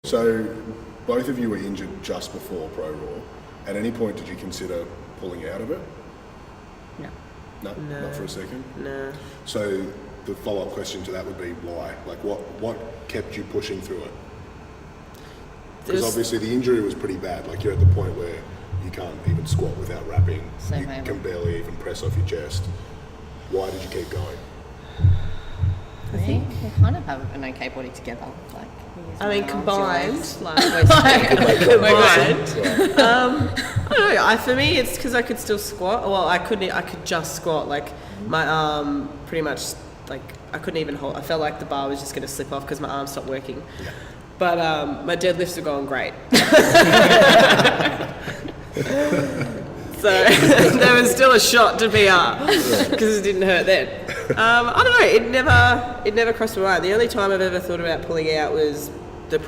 So both of you were injured just before Pro Raw. At any point did you consider pulling out of it? No. No? Not for a second? No. So the follow-up question to that would be why? Like what kept you pushing through it? Because obviously the injury was pretty bad. Like you're at the point where you can't even squat without wrapping. You can barely even press off your chest. Why did you keep going? I think we kind of have an okay body together. Like, I mean, combined, I don't know. For me, it's because I could still squat. Well, I could just squat. Like my arm, pretty much, like I couldn't even hold. I felt like the bar was just going to slip off because my arm stopped working. Yeah. But my deadlifts were going great. So there was still a shot to PR because it didn't hurt then. I don't know. It never crossed my mind. The only time I've ever thought about pulling out was the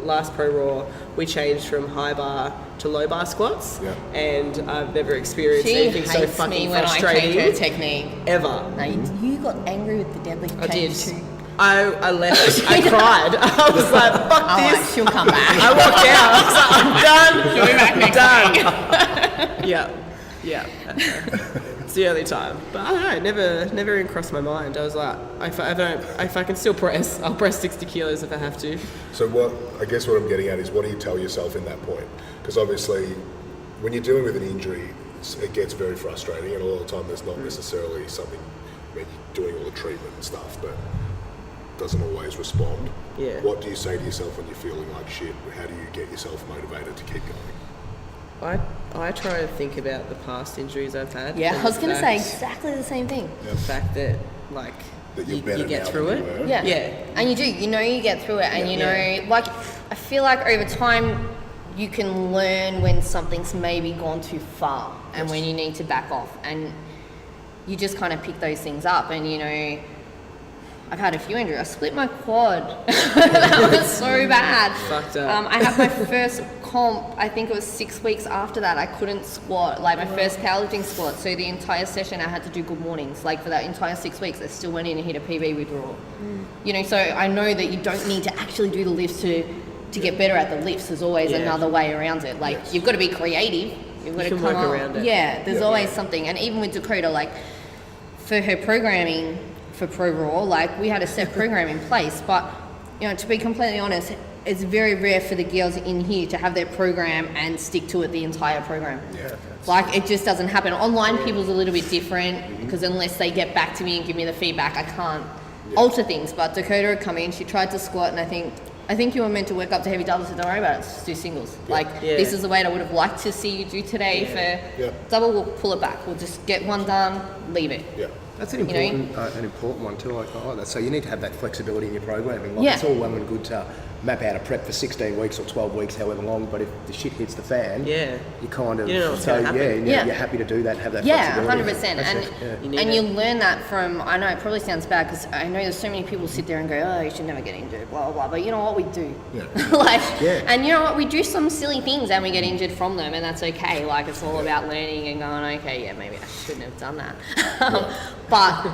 last Pro Raw. We changed from high bar to low bar squats, and I've never experienced anything so fucking frustrating. She hates me when I change her technique. Ever. No, you got angry with the deadlift change too. I left. I cried. I was like, fuck this. Like, she'll come back. I walked out. I was like, I'm done. She'll be back next week. Yeah. It's the only time. But I don't know, never even crossed my mind. I was like, if I can still press, I'll press 60 kilos if I have to. So what I'm getting at is, what do you tell yourself in that point? Because obviously when you're dealing with an injury, it gets very frustrating, and a lot of the time there's not necessarily something, I mean, you're doing all the treatment and stuff, but doesn't always respond. Yeah. What do you say to yourself when you're feeling like shit? How do you get yourself motivated to keep going? I try and think about the past injuries I've had. Yeah, I was going to say exactly the same thing. The fact that, like, you get through it. Yeah. And you do. You know you get through it. And you know, like, I feel like over time you can learn when something's maybe gone too far and when you need to back off. And you just kind of pick those things up. And, you know, I've had a few injuries. I split my quad. That was so bad. Fucked up. I had my first comp, I think it was 6 weeks after that. I couldn't squat, like my first powerlifting squat. So the entire session I had to do good mornings. Like for that entire 6 weeks, I still went in and hit a PB with raw. You know, so I know that you don't need to actually do the lifts to get better at the lifts. There's always another way around it. Like you've got to be creative. You've got to come work up. around it. Yeah, there's always something. And even with Dakoda, like for her programming for Pro Raw, like we had a set program in place, but you know, to be completely honest, it's very rare for the girls in here to have their program and stick to it the entire program. Yeah. Like it just doesn't happen. Online people's a little bit different because unless they get back to me and give me the feedback, I can't alter things. But Dakoda had come in, she tried to squat, and I think you were meant to work up to heavy doubles, so don't worry about it, just do singles. This is the weight I would have liked to see you do today for double, we'll pull it back. We'll just get one done, leave it. Yeah. That's an important one too. Like, so you need to have that flexibility in your programming. Like, it's all well and good to map out a prep for 16 weeks or 12 weeks, however long, but if the shit hits the fan, you kind of, you're happy to do that, have that flexibility. 100%. And you learn that from, I know it probably sounds bad because I know there's so many people sit there and go, oh, you should never get injured, blah, blah, blah, but you know what, we do. And you know what, we do some silly things and we get injured from them, and that's okay. Like, it's all about learning and going, okay, maybe I shouldn't have done that. But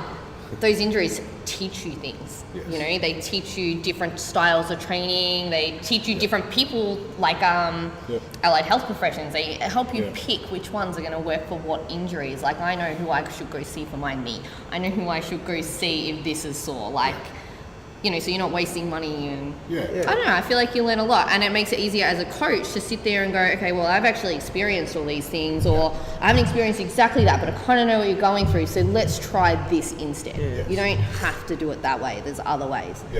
those injuries teach you things. You know, they teach you different styles of training. They teach you different people, like allied health professions. They help you pick which ones are going to work for what injuries. Like, I know who I should go see for my knee. I know who I should go see if this is sore. Like, you know, so you're not wasting money. And I don't know, I feel like you learn a lot, and it makes it easier as a coach to sit there and go, okay, well, I've actually experienced all these things, or I haven't experienced exactly that, but I kind of know what you're going through, so let's try this instead. You don't have to do it that way. There's other ways.